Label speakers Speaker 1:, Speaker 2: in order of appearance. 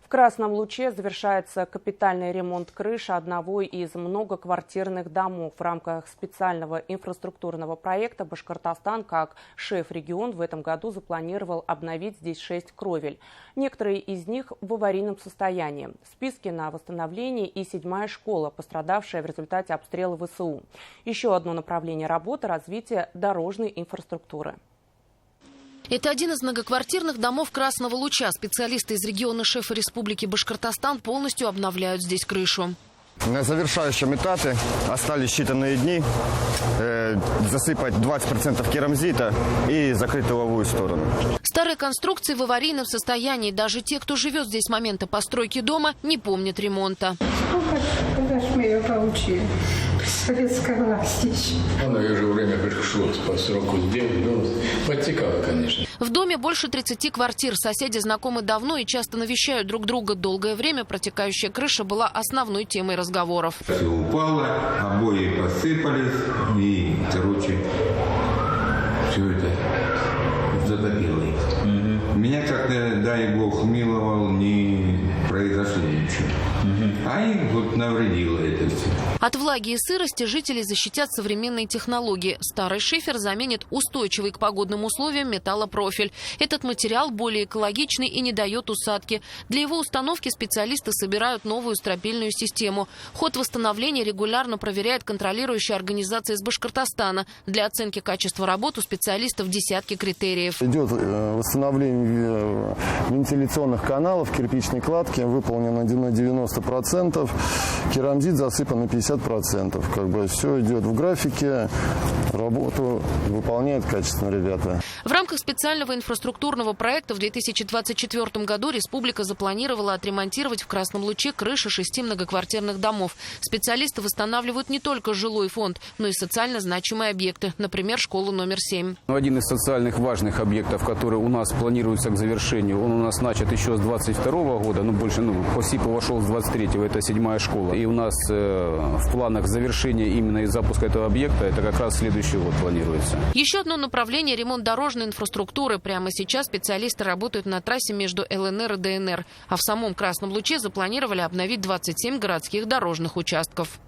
Speaker 1: В Красном Луче завершается капитальный ремонт крыши одного из многоквартирных домов. В рамках специального инфраструктурного проекта «Башкортостан» как шеф-регион в этом году запланировал обновить здесь 6 кровель. Некоторые из них в аварийном состоянии. В списке на восстановление и 7-я школа, пострадавшая в результате обстрела ВСУ. Еще одно направление работы – развитие дорожной инфраструктуры.
Speaker 2: Это один из многоквартирных домов Красного Луча. Специалисты из региона шефа Республики Башкортостан полностью обновляют здесь крышу.
Speaker 3: На завершающем этапе остались считанные дни. Засыпать 20% керамзита и закрыть тыловую сторону.
Speaker 2: Старые конструкции в аварийном состоянии. Даже те, кто живет здесь с момента постройки дома, не помнят ремонта.
Speaker 4: Когда же мы ее получили? Советская власть еще.
Speaker 5: Оно уже время пришло по сроку сделать, но подтекало, конечно.
Speaker 2: В доме больше 30 квартир. Соседи знакомы давно и часто навещают друг друга. Долгое время протекающая крыша была основной темой разговоров.
Speaker 6: Все упало, обои посыпались и, все это затопило их. Меня как-то, дай Бог, миловал, не произошло ничего. А им вот навредило это все.
Speaker 2: От влаги и сырости жители защитят современные технологии. Старый шифер заменит устойчивый к погодным условиям металлопрофиль. Этот материал более экологичный и не дает усадки. Для его установки специалисты собирают новую стропильную систему. Ход восстановления регулярно проверяет контролирующая организация из Башкортостана. Для оценки качества работ у специалистов десятки критериев.
Speaker 3: Идет восстановление вентиляционных каналов, кирпичной кладки выполнено на 90%, керамзит засыпан на 50%. Все идет в графике, работу выполняют качественно ребята.
Speaker 2: В рамках специального инфраструктурного проекта в 2024 году республика запланировала отремонтировать в Красном Луче крыши 6 многоквартирных домов. Специалисты восстанавливают не только жилой фонд, но и социально значимые объекты, например, школу номер 7.
Speaker 7: Один из социальных важных объектов, который у нас планируется к завершению, он у нас начат еще с 22 года, больше по СИПу вошел с 23-го, это 7-я школа. И у нас в планах завершения именно и запуска этого объекта, это как раз следующий год планируется.
Speaker 2: Еще одно направление – ремонт дорожной инфраструктуры. Прямо сейчас специалисты работают на трассе между ЛНР и ДНР. А в самом Красном Луче запланировали обновить 27 городских дорожных участков.